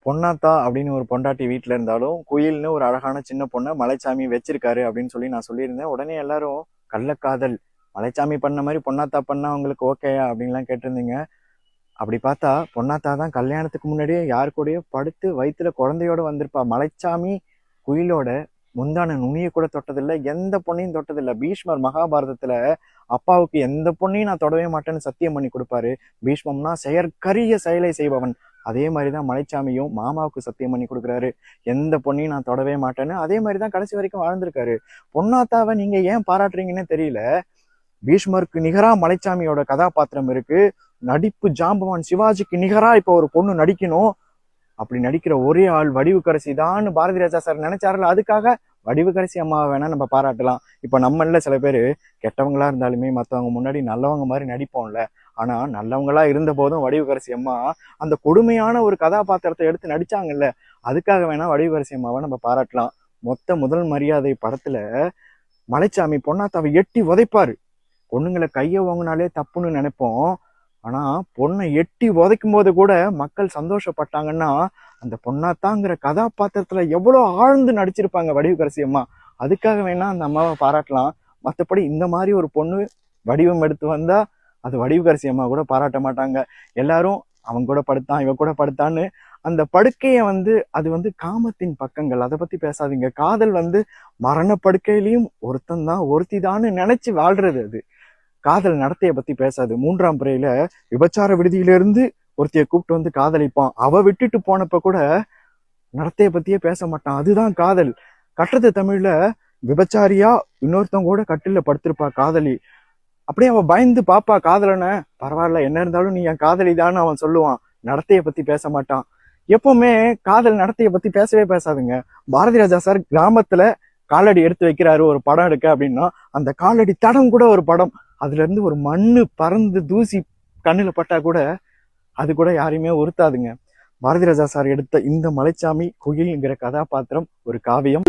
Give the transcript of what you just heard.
பொன்னாத்தா அப்படின்னு ஒரு பொண்டாட்டி வீட்டில் இருந்தாலும் குயில்னு ஒரு அழகான சின்ன பொண்ணை மலைச்சாமி வச்சிருக்காரு அப்படின்னு சொல்லி நான் சொல்லியிருந்தேன். உடனே எல்லாரும் கள்ளக்காதல், மலைச்சாமி பண்ண மாதிரி பொன்னாத்தா பண்ணா உங்களுக்கு ஓகேயா அப்படின்லாம் கேட்டிருந்தீங்க. அப்படி பார்த்தா பொன்னாத்தா தான் கல்யாணத்துக்கு முன்னாடியே யாரு கூடயோ படுத்து வயிற்றுல குழந்தையோட வந்திருப்பா. மலைச்சாமி குயிலோட முந்தான நுனிய கூட தொட்டதில்லை, எந்த பொண்ணையும் தொட்டதில்லை. பீஷ்மர் மகாபாரதத்துல அப்பாவுக்கு எந்த பொண்ணையும் நான் தொடவே மாட்டேன்னு சத்தியம் பண்ணி கொடுப்பாரு. பீஷ்மம்னா செயற்கரிய செயலை செய்பவன். அதே மாதிரிதான் மலைச்சாமியும் மாமாவுக்கு சத்தியம் பண்ணி கொடுக்குறாரு, எந்த பொண்ணையும் நான் தொடவே மாட்டேன்னு. அதே மாதிரிதான் கடைசி வரைக்கும் வாழ்ந்திருக்காரு. பொன்னாத்தாவை நீங்க ஏன் பாராட்டுறீங்கன்னு தெரியல. பீஷ்மருக்கு நிகரா மலைச்சாமியோட கதாபாத்திரம் இருக்கு. நடிப்பு ஜாம்பவான் சிவாஜிக்கு நிகரா இப்ப ஒரு பொண்ணு நடிக்கணும். அப்படி நடிக்கிற ஒரே ஆள் வடிவுக்கரசி தான் பாரதி ராஜா சார் நினைச்சாருல. அதுக்காக வடிவுக்கரசி அம்மாவை வேணா நம்ம பாராட்டலாம். இப்ப நம்மள சில பேர் கெட்டவங்களா இருந்தாலுமே மற்றவங்க முன்னாடி நல்லவங்க மாதிரி நடிப்போம்ல. ஆனா நல்லவங்களா இருந்த போதும் வடிவுக்கரசி அம்மா அந்த கொடுமையான ஒரு கதாபாத்திரத்தை எடுத்து நடிச்சாங்கல்ல. அதுக்காக வேணா வடிவுக்கரசி அம்மாவை நம்ம பாராட்டலாம். முதல் மரியாதை படத்துல மலைச்சாமி பொன்னாத்தாவை எட்டி உதைப்பாரு. பொண்ணுங்களை கையை வாங்கினாலே தப்புன்னு நினைப்போம். ஆனா பொண்ணை எட்டி உதைக்கும் போது கூட மக்கள் சந்தோஷப்பட்டாங்கன்னா அந்த பொன்னாத்தாங்கிற கதாபாத்திரத்துல எவ்வளவு ஆழ்ந்து நடிச்சிருப்பாங்க வடிவுக்கரசி அம்மா. அதுக்காக வேணா அந்த அம்மாவை பாராட்டலாம். மற்றபடி இந்த மாதிரி ஒரு பொண்ணு வடிவம் எடுத்து வந்தா அது வடிவுக்கரசி அம்மா கூட பாராட்ட மாட்டாங்க. எல்லாரும் அவன் கூட படுத்தான், இவ கூட படுத்தான்னு அந்த படுக்கைய அது காமத்தின் பக்கங்கள், அதை பத்தி பேசாதீங்க. காதல் மரண படுக்கையிலையும் ஒருத்தன் தான் ஒருத்தி தான்னு நினைச்சு வாழ்றது. அது காதல் நடத்தைய பத்தி பேசாது. 3ஆம் பிறையில விபச்சார விடுதியிலிருந்து ஒருத்திய கூப்பிட்டு காதலிப்பான். அவ விட்டுட்டு போனப்ப கூட நடத்தைய பத்தியே பேச மாட்டான். அதுதான் காதல். கட்டத்து தமிழ்ல விபச்சாரியா இன்னொருத்தவங்க கூட கட்டில படுத்திருப்பா காதலி. அப்படியே அவ பயந்து பாப்பா காதலனை. பரவாயில்ல, என்ன இருந்தாலும் நீ என் காதலி தான்னு அவன் சொல்லுவான். நடத்தைய பத்தி பேச மாட்டான். எப்பவுமே காதல் நடத்தைய பத்தி பேசவே பேசாதுங்க. பாரதி ராஜா சார் கிராமத்துல காலடி எடுத்து வைக்கிறாரு ஒரு படம் எடுக்க அப்படின்னா அந்த காலடி தடம் கூட ஒரு படம். அதுல இருந்து ஒரு மண்ணு பறந்து தூசி கண்ணுல பட்டா கூட அது கூட யாரையுமே உறுத்தாதுங்க. பாரதி ராஜா சார் எடுத்த இந்த மலைச்சாமி குயில்ங்கிற கதாபாத்திரம் ஒரு காவியம்.